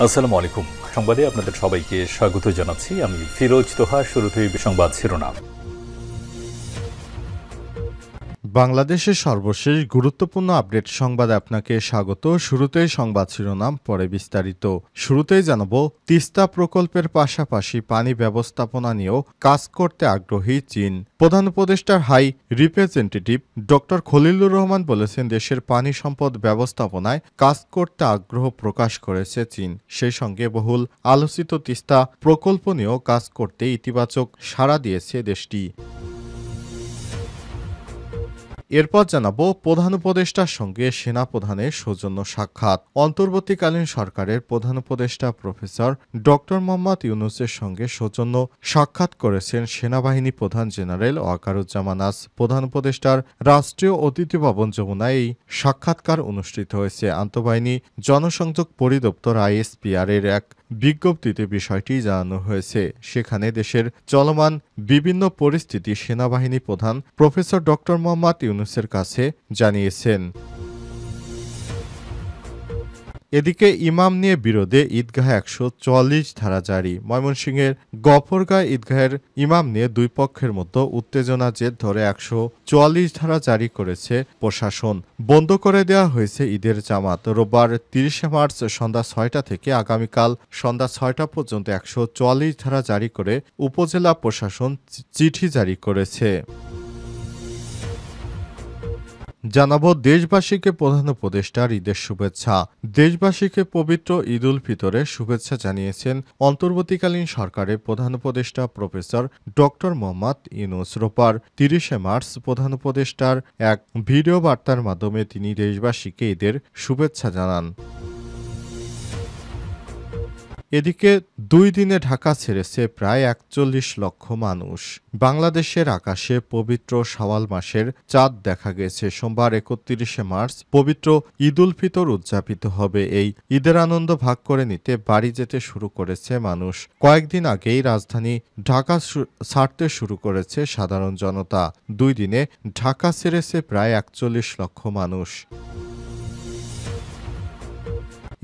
আসসালামু আলাইকুম। সংবাদে আপনাদের সবাইকে স্বাগত জানাচ্ছি। আমি ফিরোজ তোহা। শুরুতেই সংবাদ শিরোনাম। বাংলাদেশের সর্বশেষ গুরুত্বপূর্ণ আপডেট সংবাদে আপনাকে স্বাগত। শুরুতেই সংবাদ শিরোনাম, পরে বিস্তারিত। শুরুতেই জানাবো, তিস্তা প্রকল্পের পাশাপাশি পানি ব্যবস্থাপনা নিয়েও কাজ করতে আগ্রহী চীন। প্রধান উপদেষ্টার high representative doctor Khalilur Rahman বলেছেন, দেশের পানি সম্পদ ব্যবস্থাপনায় কাজ করতে আগ্রহ প্রকাশ করেছে চীন। সেই সঙ্গে বহুল আলোচিত তিস্তা প্রকল্প নিয়েও কাজ করতে ইতিবাচক সাড়া দিয়েছে দেশটি। এরপর জানাবো, প্রধান উপদেষ্টার সঙ্গে সেনাপ্রধানের সৌজন্য সাক্ষাৎ। অন্তর্বর্তীকালীন সরকারের প্রধান উপদেষ্টা প্রফেসর ডক্টর মোহাম্মদ ইউনূসের সঙ্গে সৌজন্য সাক্ষাৎ করেছেন সেনাবাহিনী প্রধান জেনারেল ওয়াকারুজ্জামান। আজ প্রধান উপদেষ্টার রাষ্ট্রীয় অতিথি ভবন যমুনায় এই সাক্ষাৎকার অনুষ্ঠিত হয়েছে। আন্তঃবাহিনী জনসংযোগ পরিদপ্তর ISPR এর এক বিজ্ঞপ্তিতে বিষয়টি জানানো হয়েছে। সেখানে দেশের চলমান বিভিন্ন পরিস্থিতি সেনাবাহিনী প্রধান প্রফেসর ডক্টর মোহাম্মদ ইউনূসের কাছে জানিয়েছেন। এদিকে ইমাম নিয়ে বিরোধে ঈদগাহে 144 ধারা জারি। ময়মনসিংহের গফরগাঁও ঈদগাহের ইমাম নিয়ে দুই পক্ষের মধ্যে উত্তেজনা জের ধরে 144 ধারা জারি করেছে প্রশাসন। বন্ধ করে দেওয়া হয়েছে ঈদের জামাত। রোববার 30 মার্চ সন্ধ্যা 6টা থেকে আগামীকাল সন্ধ্যা 6টা পর্যন্ত 144 ধারা জারি করে উপজেলা প্রশাসন চিঠি জারি করেছে। জানাবো, দেশবাসীকে প্রধান উপদেষ্টার ঈদের শুভেচ্ছা। দেশবাসীকে পবিত্র ঈদ উল ফিতরের শুভেচ্ছা জানিয়েছেন অন্তর্বর্তীকালীন সরকারের প্রধান উপদেষ্টা প্রফেসর ডক্টর মোহাম্মদ ইউনূস। রোববার 30 মার্চ প্রধান উপদেষ্টার এক ভিডিও বার্তার মাধ্যমে তিনি দেশবাসীকে ঈদের শুভেচ্ছা জানান। এদিকে 2 দিনে ঢাকা ছেড়েছে প্রায় 41 লক্ষ মানুষ। বাংলাদেশের আকাশে পবিত্র শাওয়াল মাসের চাঁদ দেখা গেছে। সোমবার 31 মার্চ পবিত্র ঈদ উল ফিতর উদযাপিত হবে। এই ঈদের আনন্দ ভাগ করে নিতে বাড়ি যেতে শুরু করেছে মানুষ। কয়েকদিন আগেই রাজধানী ঢাকা ছাড়তে শুরু করেছে সাধারণ জনতা। 2 দিনে ঢাকা ছেড়েছে প্রায় 41 লক্ষ মানুষ।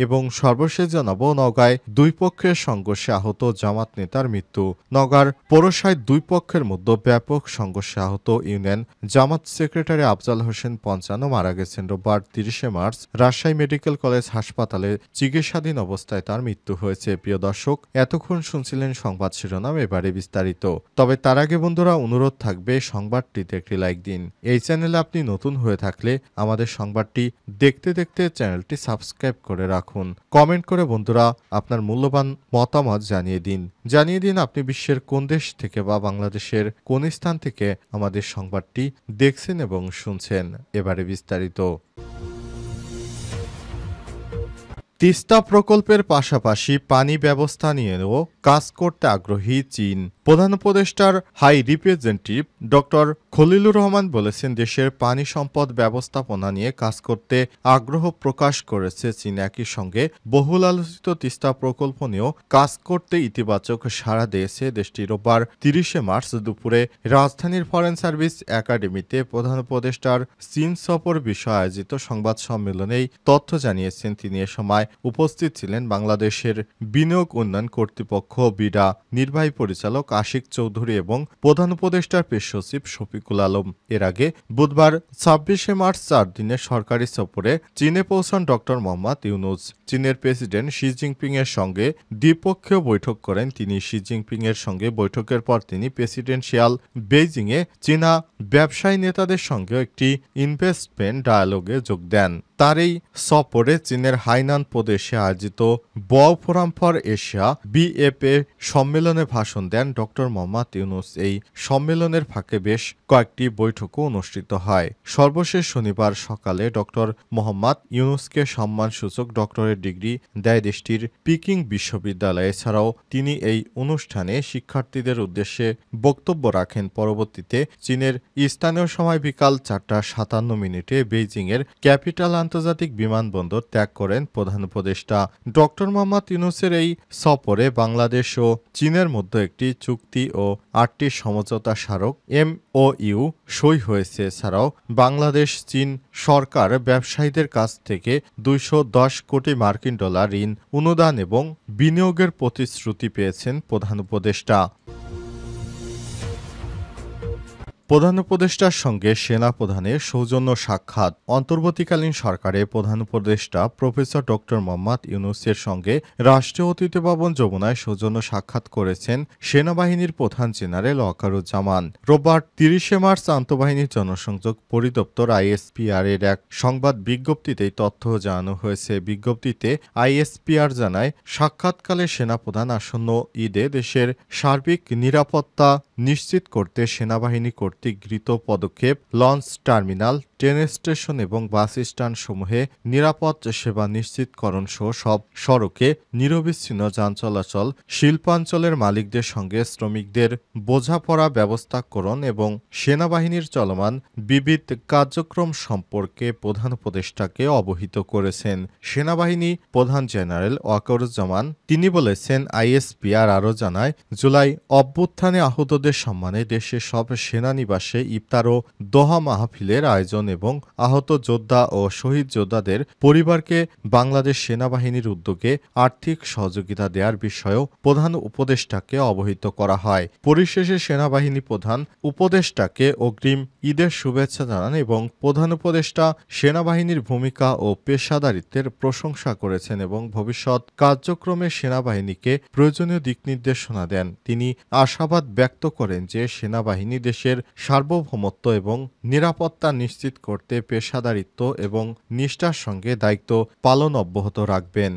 এবং সর্বশেষ জানাবো, নওগাঁয় দুই পক্ষের সংঘর্ষে আহত জামাত নেতার মৃত্যু। নওগাঁর পৌরসায় দুই পক্ষের মধ্যে ব্যাপক সংঘর্ষে আহত ইউনিয়ন জামাত সেক্রেটারি আফজাল হোসেন 55 মারা গেছেন। রোববার 30 মার্চ রাজশাহী মেডিকেল কলেজ হাসপাতালে চিকিৎসাধীন অবস্থায় তার মৃত্যু হয়েছে। প্রিয় দর্শক, এতক্ষণ শুনছিলেন সংবাদ শিরোনাম, এবারে বিস্তারিত। তবে তার আগে বন্ধুরা, অনুরোধ থাকবে সংবাদটিতে একটি লাইক দিন। এই চ্যানেলে আপনি নতুন হয়ে থাকলে আমাদের সংবাদটি দেখতে দেখতে চ্যানেলটি সাবস্ক্রাইব করে রাখুন। কমেন্ট করে বন্ধুরা আপনার মূল্যবান মতামত জানিয়ে দিন আপনি বিশ্বের কোন দেশ থেকে বা বাংলাদেশের কোন স্থান থেকে আমাদের সংবাদটি দেখছেন এবং শুনছেন। এবারে বিস্তারিত। তিস্তা প্রকল্পের পাশাপাশি পানি ব্যবস্থা নিয়েও কাজ করতে আগ্রহী চীন। প্রধান উপদেষ্টার high representative doctor Khalilur Rahman বলেছেন, দেশের পানি সম্পদ ব্যবস্থাপনা নিয়ে কাজ করতে আগ্রহ প্রকাশ করেছে চীন। একই সঙ্গে বহুল আলোচিত তিস্তা প্রকল্প নিয়েও কাজ করতে ইতিবাচক সাড়া দিয়েছে দেশটি। রোববার 30 মার্চ দুপুরে রাজধানীর ফরেন সার্ভিস একাডেমিতে প্রধান উপদেষ্টার চীন সফর বিষয়ে আয়োজিত সংবাদ সম্মেলনে এই তথ্য জানিয়েছেন তিনি। এ সময় উপস্থিত ছিলেন বাংলাদেশের বিনিয়োগ উন্নয়ন কর্তৃপক্ষ বিডা নির্বাহী পরিচালক আশিক চৌধুরী এবং প্রধান উপদেষ্টার প্রেস সচিব শফিকুল আলম। এর আগে বুধবার 26 মার্চ 4 দিনের সরকারি সফরে চীনে পৌঁছান ডক্টর মোহাম্মদ ইউনূস। চীনের প্রেসিডেন্ট শি জিনপিং এর সঙ্গে দ্বিপক্ষীয় বৈঠক করেন তিনি। শি জিনপিং এর সঙ্গে বৈঠকের পর তিনি প্রেসিডেন্সিয়াল বেইজিংয়ে চীনা ব্যবসায়ী নেতাদের সঙ্গে একটি ইনভেস্টমেন্ট ডায়ালগে যোগ দেন। তার এই সফরে চীনের হাইনান প্রদেশে আয়োজিত Boao forum for Asia BFA সম্মেলনে ভাষণ দেন ডক্টর মোহাম্মদ ইউনূস। এই সম্মেলনের ফাঁকে বেশ কয়েকটি বৈঠকও অনুষ্ঠিত হয়। সর্বশেষ শনিবার সকালে ডক্টর মোহাম্মদ ইউনূসকে সম্মানসূচক ডক্টরেট ডিগ্রি দেয় দেশটির পিকিং বিশ্ববিদ্যালয়। এছাড়াও তিনি এই অনুষ্ঠানে শিক্ষার্থীদের উদ্দেশ্যে বক্তব্য রাখেন। পরবর্তীতে চীনের স্থানীয় সময় বিকাল 4টা 57 মিনিটে বেইজিংয়ের ক্যাপিটাল আন্তর্জাতিক বিমানবন্দর ত্যাগ করেন প্রধান উপদেষ্টা। ডক্টর মোহাম্মদ ইউনূসের এই সফরে বাংলাদেশ ও চীনের মধ্যে একটি চুক্তি ও ৮টি সমঝোতা স্মারক MOU সই হয়েছে। এছাড়াও বাংলাদেশ চীন সরকার ব্যবসায়ীদের কাছ থেকে ২১০ কোটি মার্কিন ডলার ঋণ অনুদান এবং বিনিয়োগের প্রতিশ্রুতি পেয়েছেন প্রধান উপদেষ্টা। প্রধান উপদেষ্টার সঙ্গে সেনাপ্রধানের সৌজন্য সাক্ষাৎ। অন্তর্বর্তীকালীন সরকারে প্রধান উপদেষ্টা প্রফেসর ডক্টর মোহাম্মদ ইউনূসের সঙ্গে রাষ্ট্রীয় অতিথি ভবন যমুনায় সৌজন্য সাক্ষাৎ করেছেন সেনাবাহিনীর প্রধান জেনারেল ওয়াকারুজ্জামান। রোববার ৩০ মার্চ আন্তঃবাহিনীর জনসংযোগ পরিদপ্তর ISPR এর এক সংবাদ বিজ্ঞপ্তিতে তথ্য জানানো হয়েছে। বিজ্ঞপ্তিতে ISPR জানায়, সাক্ষাৎকালে সেনাপ্রধান আসন্ন ঈদে দেশের সার্বিক নিরাপত্তা নিশ্চিত করতে সেনাবাহিনী কর্তৃক গৃহীত পদক্ষেপ, লঞ্চ টার্মিনাল, ট্রেন স্টেশন এবং বাস স্ট্যান্ডসমূহে নিরাপদ সেবা নিশ্চিতকরণ সহ সব সড়কে নিরবিচ্ছিন্ন যান চলাচল, শিল্পাঞ্চলের মালিকদের সঙ্গে শ্রমিকদের বোঝাপড়া ব্যবস্থাকরণ এবং সেনাবাহিনীর চলমান বিবিধ কার্যক্রম সম্পর্কে প্রধান উপদেষ্টাকে অবহিত করেছেন সেনাবাহিনী প্রধান জেনারেল ওয়াকারুজ্জামান। তিনি বলেছেন, ISPR আরও জানায়, জুলাই অভ্যুত্থানে আহতদের সম্মানে দেশের সব সেনানিবাসে ইফতার ও দোহা মাহফিলের আয়োজন এবং আহত যোদ্ধা ও শহীদ যোদ্ধাদের পরিবারকে বাংলাদেশ সেনাবাহিনীর উদ্যোগে আর্থিক সহযোগিতা দেওয়ার বিষয়েও প্রধান উপদেষ্টাকে অবহিত করা হয়। পরিশেষে সেনাবাহিনী প্রধান উপদেষ্টাকে অগ্রিম ঈদের শুভেচ্ছা জানান এবং প্রধান উপদেষ্টা সেনাবাহিনীর ভূমিকা ও পেশাদারিত্বের প্রশংসা করেছেন এবং ভবিষ্যৎ কার্যক্রমে সেনাবাহিনীকে প্রয়োজনীয় দিক নির্দেশনা দেন। তিনি আশাবাদ ব্যক্ত করেন যে সেনাবাহিনী দেশের সার্বভৌমত্ব এবং নিরাপত্তা নিশ্চিত করতে পেশাদারিত্ব এবং নিষ্ঠার সঙ্গে দায়িত্ব পালন অব্যাহত রাখবেন।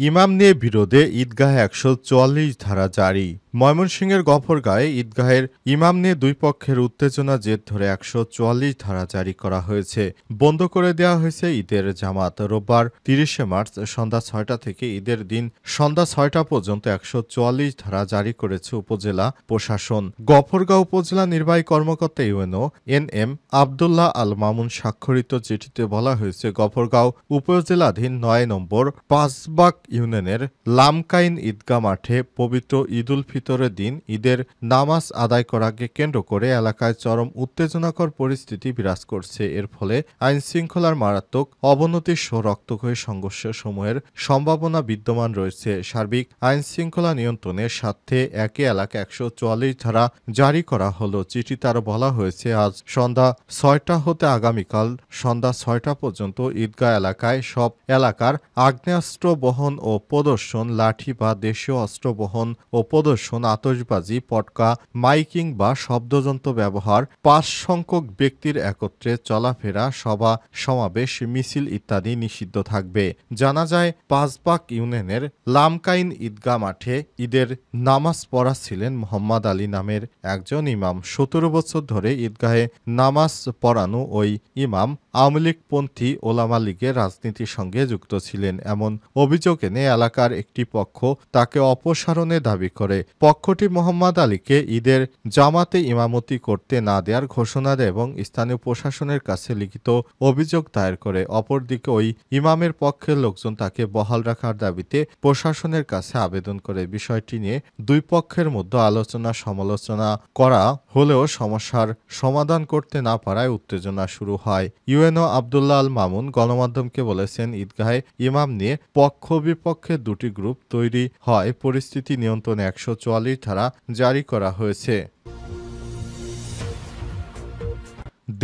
ইমাম নিয়ে বিরোধে ঈদগাহে ১৪৪ ধারা জারি। ময়মনসিংহের গফরগাঁয়ে ঈদগাহের ইমাম নিয়ে দুই পক্ষের উত্তেজনা জের ধরে ১৪৪ ধারা জারি করা হয়েছে। বন্ধ করে দেওয়া হয়েছে ঈদের জামাত। রোববার ৩০ মার্চ সন্ধ্যা ৬টা থেকে ঈদের দিন সন্ধ্যা ৬টা পর্যন্ত ১৪৪ ধারা জারি করেছে উপজেলা প্রশাসন। গফরগাঁও উপজেলা নির্বাহী কর্মকর্তা UNO NM আবদুল্লাহ আল মামুন স্বাক্ষরিত চিঠিতে বলা হয়েছে, গফরগাঁও উপজেলাধীন ৯ নম্বর পাঁচবাগ ইউনিয়নের লামকাইন ঈদগাহ মাঠে পবিত্র ঈদুল ফিতরের দিন ঈদের নামাজ আদায় করাকে কেন্দ্র করে এলাকায় চরম উত্তেজনাকর পরিস্থিতি বিরাজ করছে। এর ফলে আইনশৃঙ্খলার মারাত্মক অবনতি সহ রক্তক্ষয়ী সংঘর্ষ সমূহের সম্ভাবনা বিদ্যমান রয়েছে। সার্বিক আইনশৃঙ্খলা নিয়ন্ত্রণের স্বার্থে একই এলাকা ১৪৪ ধারা জারি করা হলো। চিঠিতে আরও বলা হয়েছে, আজ সন্ধ্যা ৬টা হতে আগামীকাল সন্ধ্যা ৬টা পর্যন্ত ঈদগাহ এলাকায় সব এলাকার আগ্নেয়াস্ত্র বহন ও প্রদর্শন, লাঠি বা দেশীয় অস্ত্র বহন ও প্রদর্শন, আতশবাজি, পটকা, মাইকিং বা শব্দযন্ত্র ব্যবহার, ৫ সংখ্যক ব্যক্তির একত্রে চলাফেরা, সভা সমাবেশ, মিছিল ইত্যাদি নিষিদ্ধ থাকবে। জানা যায়, পাঁচবাগ ইউনিয়নের লামকাইন ঈদগাহ মাঠে ঈদের নামাজ পড়া ছিলেন মোহাম্মদ আলী নামের একজন ইমাম। ১৭ বছর ধরে ঈদগাহে নামাজ পড়ানো ওই ইমাম আওয়ামী লীগপন্থী ওলামা লীগের রাজনীতির সঙ্গে যুক্ত ছিলেন। এমন অভিযোগ এনে এলাকার একটি পক্ষ তাকে অপসারণের দাবি করে। পক্ষটি মোহাম্মদ আলীকে ঈদের জামাতে ইমামতি করতে না দেওয়ার ঘোষণা দেয় এবং স্থানীয় প্রশাসনের কাছে লিখিত অভিযোগ দায়ের করে। অপরদিকে ওই ইমামের পক্ষের লোকজন তাকে বহাল রাখার দাবিতে প্রশাসনের কাছে আবেদন করে। বিষয়টি নিয়ে দুই পক্ষের মধ্যে আলোচনা সমালোচনা করা হলেও সমস্যার সমাধান করতে না পারায় উত্তেজনা শুরু হয়। UNO আবদুল্লাহ আল মামুন গণমাধ্যমকে বলেছেন, ঈদগাহে ইমাম নিয়ে পক্ষ বিপক্ষে দুটি গ্রুপ তৈরি হয়। পরিস্থিতি নিয়ন্ত্রণে ১৪৪ ধারা জারি করা হয়েছে।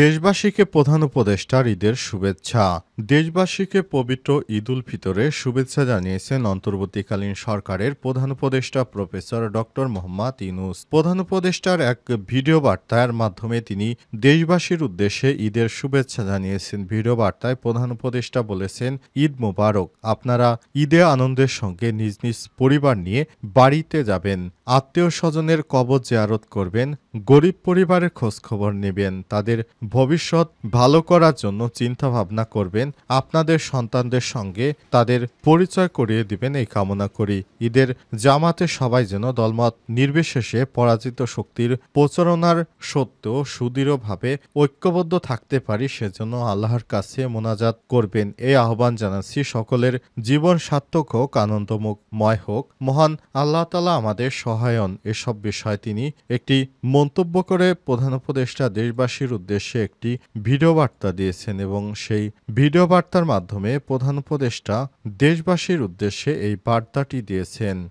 দেশবাসীকে প্রধান উপদেষ্টার ঈদের শুভেচ্ছা। দেশবাসীকে পবিত্র ঈদুল ফিতরের শুভেচ্ছা জানিয়েছেন অন্তর্বর্তীকালীন সরকারের প্রধান উপদেষ্টা প্রফেসর ডক্টর মোহাম্মদ ইউনূস। প্রধান উপদেষ্টার এক ভিডিও বার্তার মাধ্যমে তিনি দেশবাসীর উদ্দেশ্যে ঈদের শুভেচ্ছা জানিয়েছেন। ভিডিও বার্তায় প্রধান উপদেষ্টা বলেছেন, ঈদ মোবারক। আপনারা ঈদে আনন্দের সঙ্গে নিজ নিজ পরিবার নিয়ে বাড়িতে যাবেন, আত্মীয় স্বজনের কবর জিয়ারত করবেন, গরিব পরিবারের খোঁজখবর নেবেন, তাদের ভবিষ্যৎ ভালো করার জন্য চিন্তা ভাবনা করবেন, আপনাদের সন্তানদের সঙ্গে তাদের পরিচয় করিয়ে দিবেন এই কামনা করি। ঈদের জামাতে সবাই যেন দলমত নির্বিশেষে পরাজিত শক্তির প্রচারণার সত্ত্বেও সুদৃঢ়ভাবে ঐক্যবদ্ধ থাকতে পারি, সেজন্য আল্লাহর কাছে মোনাজাত করবেন। এই আহ্বান জানাচ্ছি। সকলের জীবন সার্থক হোক, আনন্দময় হোক, মহান আল্লাহ তাআলা আমাদের সহায়ন। এসব বিষয়ে তিনি একটি মন্তব্য করে প্রধান উপদেষ্টা দেশবাসীর উদ্দেশ্যে একটি ভিডিও বার্তা দিয়েছেন এবং সেই ভিডিও বার্তার মাধ্যমে প্রধান উপদেষ্টা দেশবাসীর উদ্দেশ্যে এই বার্তাটি দিয়েছেন।